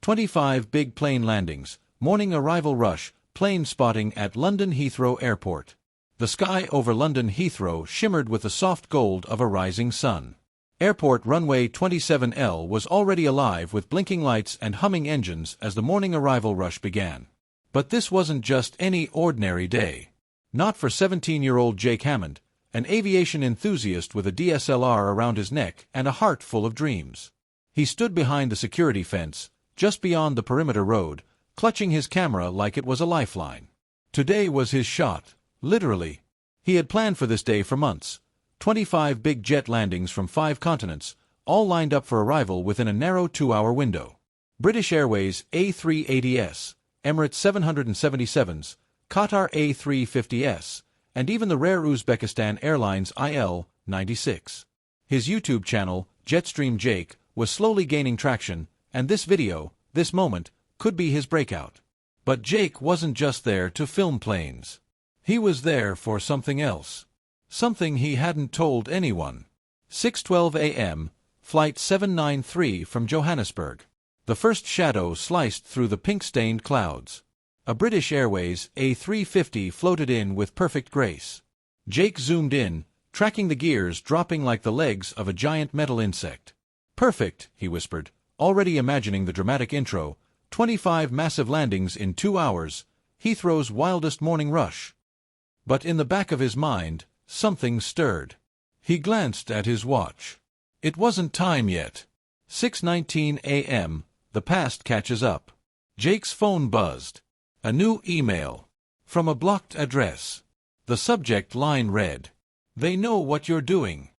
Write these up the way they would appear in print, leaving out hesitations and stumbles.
25 big plane landings, morning arrival rush, plane spotting at London Heathrow Airport. The sky over London Heathrow shimmered with the soft gold of a rising sun. Airport runway 27L was already alive with blinking lights and humming engines as the morning arrival rush began. But this wasn't just any ordinary day. Not for 17-year-old Jake Hammond, an aviation enthusiast with a DSLR around his neck and a heart full of dreams. He stood behind the security fence, just beyond the perimeter road, clutching his camera like it was a lifeline. Today was his shot, literally. He had planned for this day for months. 25 big jet landings from 5 continents, all lined up for arrival within a narrow 2-hour window. British Airways A380s, Emirates 777s, Qatar A350s, and even the rare Uzbekistan Airlines IL-96. His YouTube channel, Jetstream Jake, was slowly gaining traction, and this video, this moment, could be his breakout. But Jake wasn't just there to film planes. He was there for something else. Something he hadn't told anyone. 6:12 a.m., Flight 793 from Johannesburg. The first shadow sliced through the pink-stained clouds. A British Airways A350 floated in with perfect grace. Jake zoomed in, tracking the gears dropping like the legs of a giant metal insect. "Perfect," he whispered, already imagining the dramatic intro. 25 massive landings in 2 hours, Heathrow's wildest morning rush. But in the back of his mind, something stirred. He glanced at his watch. It wasn't time yet. 6:19 a.m., the past catches up. Jake's phone buzzed. A new email. From a blocked address. The subject line read, "They know what you're doing."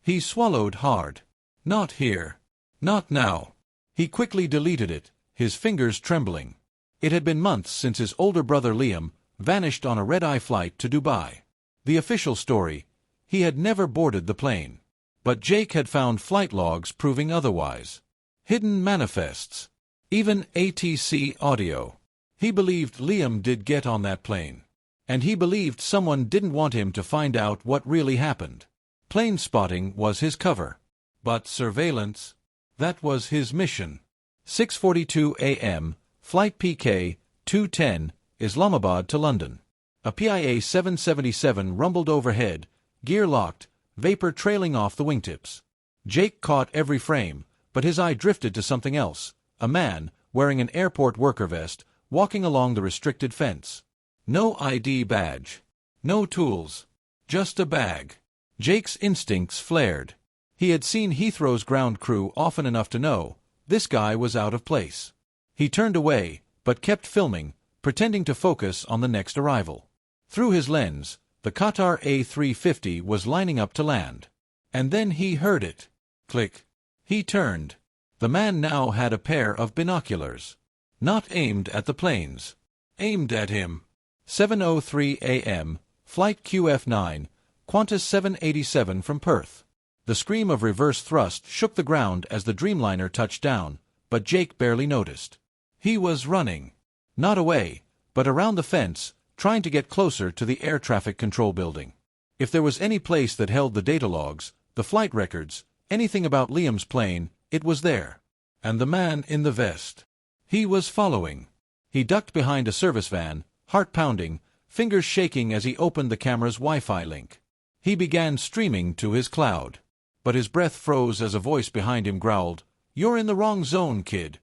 He swallowed hard. Not here. Not now. He quickly deleted it, his fingers trembling. It had been months since his older brother Liam vanished on a red-eye flight to Dubai. The official story: he had never boarded the plane. But Jake had found flight logs proving otherwise. Hidden manifests. Even ATC audio. He believed Liam did get on that plane. And he believed someone didn't want him to find out what really happened. Plane spotting was his cover. But surveillance? That was his mission. 6:42 a.m., Flight PK 210, Islamabad to London. A PIA 777 rumbled overhead, gear locked, vapor trailing off the wingtips. Jake caught every frame, but his eye drifted to something else. A man, wearing an airport worker vest, walking along the restricted fence. No ID badge. No tools. Just a bag. Jake's instincts flared. He had seen Heathrow's ground crew often enough to know this guy was out of place. He turned away, but kept filming, pretending to focus on the next arrival. Through his lens, the Qatar A350 was lining up to land. And then he heard it. Click. He turned. The man now had a pair of binoculars. Not aimed at the planes. Aimed at him. 7:03 a.m., Flight QF9, Qantas 787 from Perth. The scream of reverse thrust shook the ground as the Dreamliner touched down, but Jake barely noticed. He was running. Not away, but around the fence, trying to get closer to the air traffic control building. If there was any place that held the data logs, the flight records, anything about Liam's plane, it was there. And the man in the vest. He was following. He ducked behind a service van, heart pounding, fingers shaking as he opened the camera's Wi-Fi link. He began streaming to his cloud. But his breath froze as a voice behind him growled, "You're in the wrong zone, kid."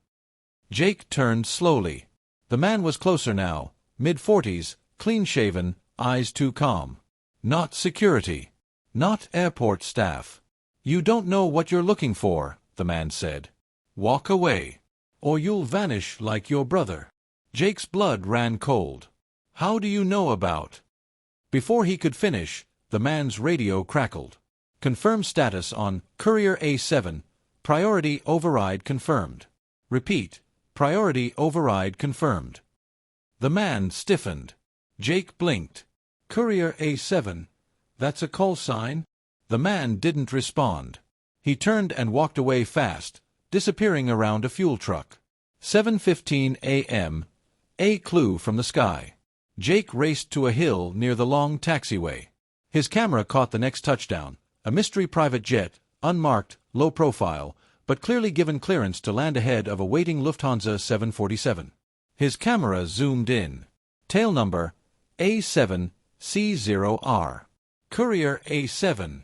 Jake turned slowly. The man was closer now, mid-40s, clean-shaven, eyes too calm. Not security. Not airport staff. "You don't know what you're looking for," the man said. "Walk away. Or you'll vanish like your brother." Jake's blood ran cold. "How do you know about?" Before he could finish, the man's radio crackled. "Confirm status on Courier A7. Priority override confirmed. Repeat. Priority override confirmed." The man stiffened. Jake blinked. "Courier A7? That's a call sign?" The man didn't respond. He turned and walked away fast, disappearing around a fuel truck. 7:15 a.m. A clue from the sky. Jake raced to a hill near the long taxiway. His camera caught the next touchdown, a mystery private jet, unmarked, low profile, but clearly given clearance to land ahead of a waiting Lufthansa 747. His camera zoomed in. Tail number A7C0R. Courier A7.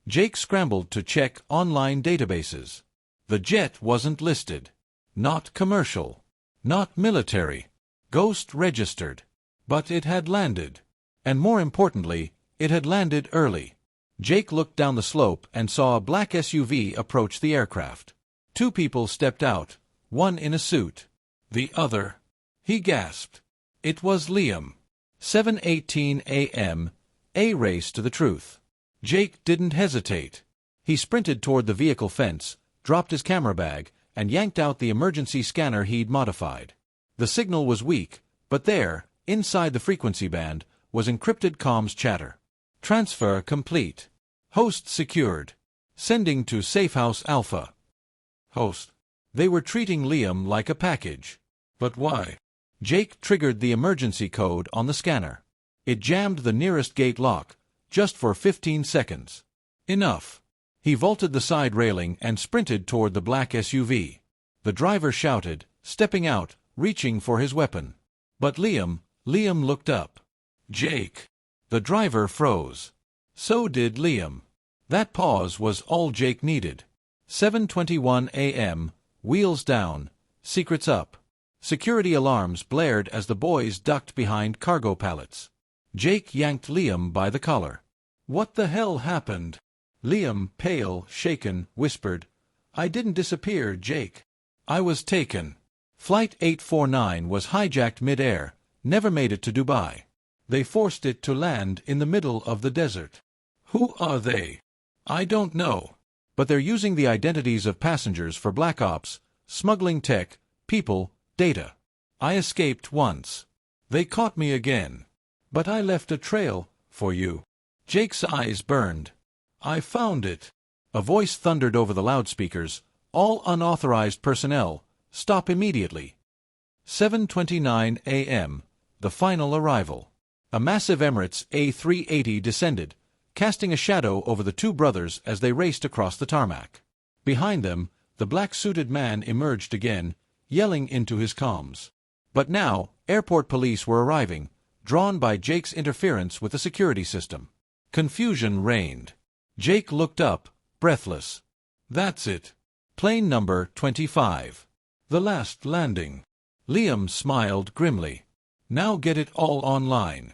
Jake scrambled to check online databases. The jet wasn't listed. Not commercial. Not military. Ghost registered. But it had landed. And more importantly, it had landed early. Jake looked down the slope and saw a black SUV approach the aircraft. Two people stepped out, one in a suit. The other. He gasped. It was Liam. 7:18 a.m. A race to the truth. Jake didn't hesitate. He sprinted toward the vehicle fence, dropped his camera bag, and yanked out the emergency scanner he'd modified. The signal was weak, but there, inside the frequency band, was encrypted comms chatter. Transfer complete. Host secured. Sending to Safehouse Alpha. Host. They were treating Liam like a package. But why? Jake triggered the emergency code on the scanner. It jammed the nearest gate lock, just for 15 seconds. Enough. He vaulted the side railing and sprinted toward the black SUV. The driver shouted, stepping out, reaching for his weapon. But Liam looked up. Jake. The driver froze. So did Liam. That pause was all Jake needed. 7:21 a.m., wheels down, secrets up. Security alarms blared as the boys ducked behind cargo pallets. Jake yanked Liam by the collar. What the hell happened? Liam, pale, shaken, whispered, I didn't disappear, Jake. I was taken. Flight 849 was hijacked mid-air, never made it to Dubai. They forced it to land in the middle of the desert. Who are they? I don't know. But they're using the identities of passengers for black ops, smuggling tech, people, data. I escaped once. They caught me again. But I left a trail for you. Jake's eyes burned. I found it. A voice thundered over the loudspeakers. All unauthorized personnel, stop immediately. 7:29 a.m. The final arrival. A massive Emirates A380 descended, casting a shadow over the two brothers as they raced across the tarmac. Behind them, the black-suited man emerged again, yelling into his comms. But now, airport police were arriving, drawn by Jake's interference with the security system. Confusion reigned. Jake looked up, breathless. That's it. Plane number 25. The last landing. Liam smiled grimly. Now get it all online.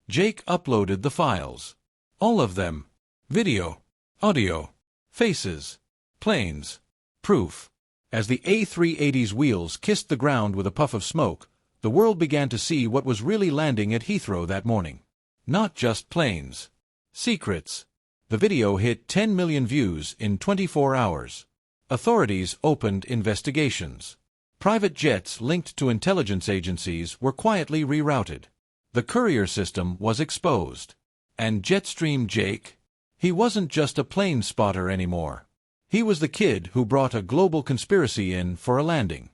Jake uploaded the files. All of them. Video, audio, faces, planes, proof. As the A380's wheels kissed the ground with a puff of smoke, the world began to see what was really landing at Heathrow that morning. Not just planes. Secrets. The video hit 10 million views in 24 hours. Authorities opened investigations. Private jets linked to intelligence agencies were quietly rerouted. The courier system was exposed. And Jetstream Jake? He wasn't just a plane spotter anymore. He was the kid who brought a global conspiracy in for a landing.